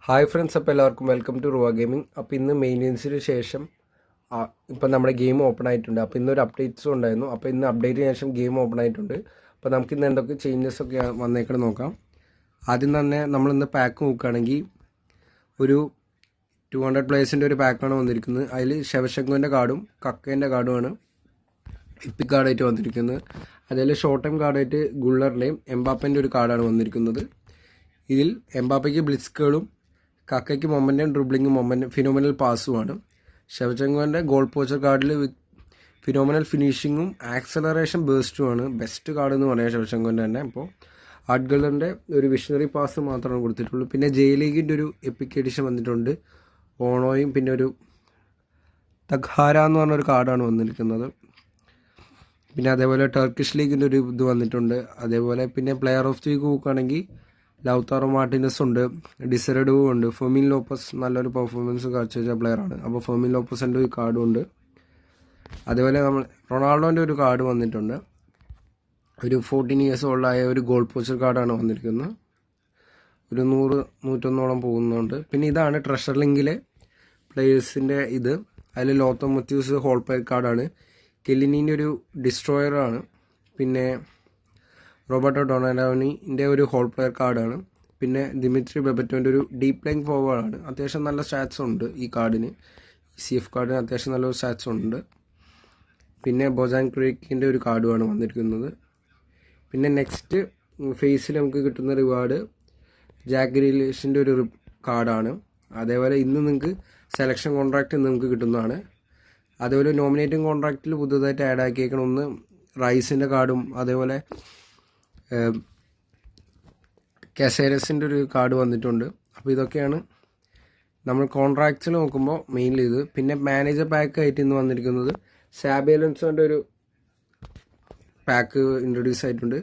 Hi friends, അപ്പോൾ എല്ലാവർക്കും welcome to റുവ gaming. അപ്പോൾ ഇന്ന് മെയിൻ്റെനൻസിന് ശേഷം ഇപ്പം നമ്മുടെ ഗെയിം ഓപ്പൺ ആയിട്ടുണ്ട്. അപ്പോൾ ഇന്നൊരു അപ്ഡേറ്റ്സും ഉണ്ടായിരുന്നു. അപ്പോൾ ഇന്ന് അപ്ഡേറ്റിന് ശേഷം ഗെയിം ഓപ്പൺ ആയിട്ടുണ്ട്. അപ്പോൾ നമുക്കിന്ന് എന്തൊക്കെ ചേഞ്ചസ് ഒക്കെ വന്നേക്കണം നോക്കാം. ആദ്യം തന്നെ നമ്മളിന്ന് പാക്ക് നോക്കുകയാണെങ്കിൽ ഒരു 200 പ്ലേയേഴ്സിൻ്റെ ഒരു പാക്കാണ് വന്നിരിക്കുന്നത്. അതിൽ ശവശങ്കുവിൻ്റെ കാർഡും കക്കേൻ്റെ കാർഡുമാണ് എപ്പിക് കാർഡായിട്ട് വന്നിരിക്കുന്നത്. അതിൽ ഷോർട്ട് ടൈം കാർഡായിട്ട് ഗുള്ളറിൻ്റെയും എംബാപ്പൻ്റെ ഒരു കാർഡാണ് വന്നിരിക്കുന്നത്. ഇതിൽ എംബാപ്പയ്ക്ക് ബ്ലിറ്റ്സ്കളും കക്കയ്ക്ക് മൊമെൻറ്റും ഡ്രിബ്ലിങ്ങും ഫിനോമിനൽ പാസുമാണ്. ശവചങ്കുവിൻ്റെ ഗോൾ പോച്ചർ കാർഡിൽ ഫിനോമിനൽ ഫിനിഷിങ്ങും ആക്സലറേഷൻ ബേസ്റ്റുമാണ് ബെസ്റ്റ് കാർഡ് എന്ന് പറയാം ശവചങ്കുവിൻ്റെ തന്നെ. അപ്പോൾ ആർട്ട് ഗള്ളറിൻ്റെ ഒരു വിഷണറി പാസ് മാത്രമാണ് കൊടുത്തിട്ടുള്ളൂ. പിന്നെ ജെ ലീഗിൻ്റെ ഒരു എപ്പിക് എഡിഷൻ വന്നിട്ടുണ്ട്, ഓണോയും പിന്നെ ഒരു തഖാര എന്ന് പറഞ്ഞൊരു കാർഡാണ് വന്നിരിക്കുന്നത്. പിന്നെ അതേപോലെ ടർക്കിഷ് ലീഗിൻ്റെ ഒരു ഇത് വന്നിട്ടുണ്ട്. അതേപോലെ പിന്നെ പ്ലെയർ ഓഫ് ദി വീക്ക് നോക്കുകയാണെങ്കിൽ ലൗതാറോ മാർട്ടിനസ് ഉണ്ട്, ഡിസറഡു ഉണ്ട്, ഫെർമിൻ ലോപ്പസ് നല്ലൊരു പെർഫോമൻസ് കാഴ്ചവെച്ച പ്ലെയറാണ്. അപ്പോൾ ഫെർമിൻ ലോപ്പസിൻ്റെ ഒരു കാർഡും ഉണ്ട്. അതേപോലെ നമ്മൾ റൊണാൾഡോൻ്റെ ഒരു കാർഡ് വന്നിട്ടുണ്ട്. ഒരു 14 ഇയേഴ്സ് ഓൾഡായ ഒരു ഗോൾ പോച്ചർ കാർഡാണ് വന്നിരിക്കുന്നത്. ഒരു 100-101 പോകുന്നുണ്ട്. പിന്നെ ഇതാണ് ട്രഷർ ലിങ്കിലെ പ്ലേയേഴ്സിൻ്റെ ഇത്. അതിൽ ലോത്തോ മത്യൂസ് ഹോൾ പ്ലെയർ കാർഡാണ്. കെല്ലിനീൻ്റെ ഒരു ഡിസ്ട്രോയറാണ്. പിന്നെ റോബർട്ടോ ഡൊണാഡോണിൻ്റെ ഒരു ഹോൾ പ്ലെയർ കാർഡാണ്. പിന്നെ ദിമിത്രി ബെബറ്റോൻ്റെ ഒരു ഡീപ് പ്ലേയിങ് ഫോർവേഡാണ്. അത്യാവശ്യം നല്ല സ്റ്റാറ്റ്സ് ഉണ്ട് ഈ കാർഡിന്. CF കാർഡിന് അത്യാവശ്യം നല്ലൊരു സ്റ്റാറ്റ്സ് ഉണ്ട്. പിന്നെ ബൊജാൻ ക്രീക്കിൻ്റെ ഒരു കാർഡുമാണ് വന്നിരിക്കുന്നത്. പിന്നെ നെക്സ്റ്റ് ഫേസിൽ നമുക്ക് കിട്ടുന്ന റിവാർഡ് ജാക്ക് ഗ്രീലിഷിൻ്റെ ഒരു കാർഡാണ്. അതേപോലെ ഇന്ന് നിങ്ങൾക്ക് സെലക്ഷൻ കോൺട്രാക്റ്റ് നമുക്ക് കിട്ടുന്നതാണ്. അതേപോലെ നോമിനേറ്റിംഗ് കോൺട്രാക്റ്റിൽ പുതുതായിട്ട് ആഡ് ആക്കിയേക്കണം ഒന്ന് റൈസിൻ്റെ കാർഡും അതേപോലെ കാസേരസിൻ്റെ ഒരു കാർഡ് വന്നിട്ടുണ്ട്. അപ്പോൾ ഇതൊക്കെയാണ് നമ്മൾ കോൺട്രാക്ട്സിൽ നോക്കുമ്പോൾ മെയിൻലി ഇത്. പിന്നെ മാനേജർ പാക്ക് ആയിട്ട് ഇന്ന് വന്നിരിക്കുന്നത് സാബി അലോൻസോൻ്റെ ഒരു പാക്ക് ഇൻട്രൊഡ്യൂസ് ആയിട്ടുണ്ട്.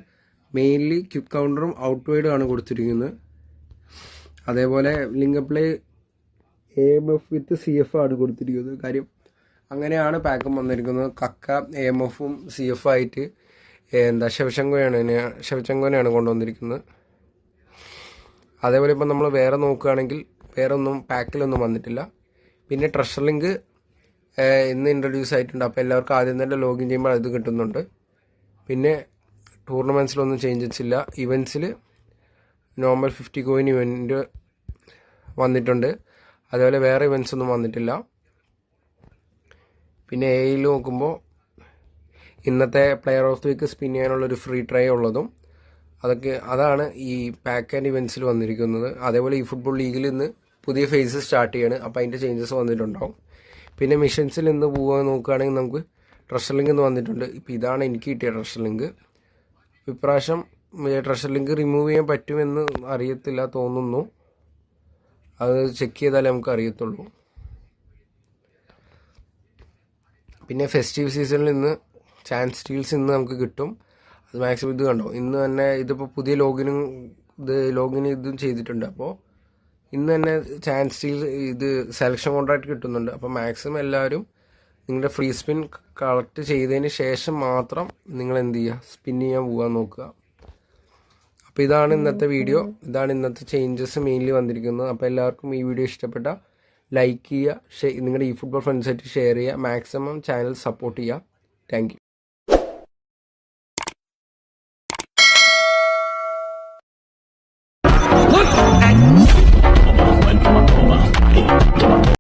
മെയിൻലി ക്വിക്ക് കൗണ്ടറും ഔട്ട് വൈഡും ആണ് കൊടുത്തിരിക്കുന്നത്. അതേപോലെ ലിങ്കപ്ലേ AMF വിത്ത് CF ആണ് കൊടുത്തിരിക്കുന്നത്. കാര്യം അങ്ങനെയാണ് പാക്കും വന്നിരിക്കുന്നത്. കക്ക AMFും CF ആയിട്ട് ശവചങ്കോനെയാണ് കൊണ്ടുവന്നിരിക്കുന്നത്. അതേപോലെ ഇപ്പം നമ്മൾ വേറെ നോക്കുകയാണെങ്കിൽ വേറെ ഒന്നും പാക്കിലൊന്നും വന്നിട്ടില്ല. പിന്നെ ട്രഷർ ലിങ്ക് ഇന്ന് ഇൻട്രൊഡ്യൂസ് ആയിട്ടുണ്ട്. അപ്പോൾ എല്ലാവർക്കും ആദ്യം തന്നെ ലോഗിൻ ചെയ്യുമ്പോൾ അത് കിട്ടുന്നുണ്ട്. പിന്നെ ടൂർണമെൻറ്റ്സിലൊന്നും ചേഞ്ചസ് ഇല്ല. ഇവൻറ്റ്സിൽ നോർമൽ 50 കോയിൻ ഇവൻറ്റ് വന്നിട്ടുണ്ട്. അതേപോലെ വേറെ ഇവൻറ്റ്സ് ഒന്നും വന്നിട്ടില്ല. പിന്നെ AIയിൽ നോക്കുമ്പോൾ ഇന്നത്തെ player of the week spin ചെയ്യാനുള്ളൊരു ഫ്രീ ട്രൈ ഉള്ളതും അതാണ് ഈ പാക്ക് ആൻഡ് ഇവൻറ്റ്സിൽ വന്നിരിക്കുന്നത്. അതേപോലെ ഈ ഫുട്ബോൾ ലീഗിൽ ഇന്ന് പുതിയ ഫേസ് സ്റ്റാർട്ട് ചെയ്യാണ്. അപ്പോൾ അതിൻ്റെ ചേഞ്ചസ് വന്നിട്ടുണ്ടാവും. പിന്നെ മിഷൻസിൽ ഇന്ന് പോകാൻ നോക്കുകയാണെങ്കിൽ നമുക്ക് ട്രഷർ ലിങ്ക് ഇന്ന് വന്നിട്ടുണ്ട്. ഇപ്പോൾ ഇതാണ് എനിക്ക് കിട്ടിയ ട്രഷർ ലിങ്ക്. ഇപ്രാവശ്യം ട്രഷർ ലിങ്ക് റിമൂവ് ചെയ്യാൻ പറ്റുമെന്ന് അറിയത്തില്ല, തോന്നുന്നു. അത് ചെക്ക് ചെയ്താലേ നമുക്ക് അറിയത്തുള്ളൂ. പിന്നെ ഫെസ്റ്റീവ് സീസണിൽ ഇന്ന് ചാൻസ് സ്റ്റീൽസ് ഇന്ന് നമുക്ക് കിട്ടും. അത് മാക്സിമം ഇത് കണ്ടോ, ഇന്ന് തന്നെ ഇതിപ്പോൾ പുതിയ ലോഗിൻ ഇതും ചെയ്തിട്ടുണ്ട്. അപ്പോൾ ഇന്ന് തന്നെ ചാൻസ് സ്റ്റീൽ ഇത് സെലക്ഷൻ കോൺട്രാക്ട് കിട്ടുന്നുണ്ട്. അപ്പോൾ മാക്സിമം എല്ലാവരും നിങ്ങളുടെ ഫ്രീ സ്പിൻ കളക്ട് ചെയ്തതിന് ശേഷം മാത്രം നിങ്ങൾ എന്ത് ചെയ്യുക, സ്പിൻ ചെയ്യാൻ പോകാൻ നോക്കുക. അപ്പോൾ ഇതാണ് ഇന്നത്തെ വീഡിയോ. ഇതാണ് ഇന്നത്തെ ചേഞ്ചസ് മെയിൻലി വന്നിരിക്കുന്നത്. അപ്പോൾ എല്ലാവർക്കും ഈ വീഡിയോ ഇഷ്ടപ്പെട്ട ലൈക്ക് ചെയ്യുക, നിങ്ങളുടെ ഈ ഫുട്ബോൾ ഫ്രണ്ട്സായിട്ട് ഷെയർ ചെയ്യുക, മാക്സിമം ചാനൽ സപ്പോർട്ട് ചെയ്യുക. Thank you.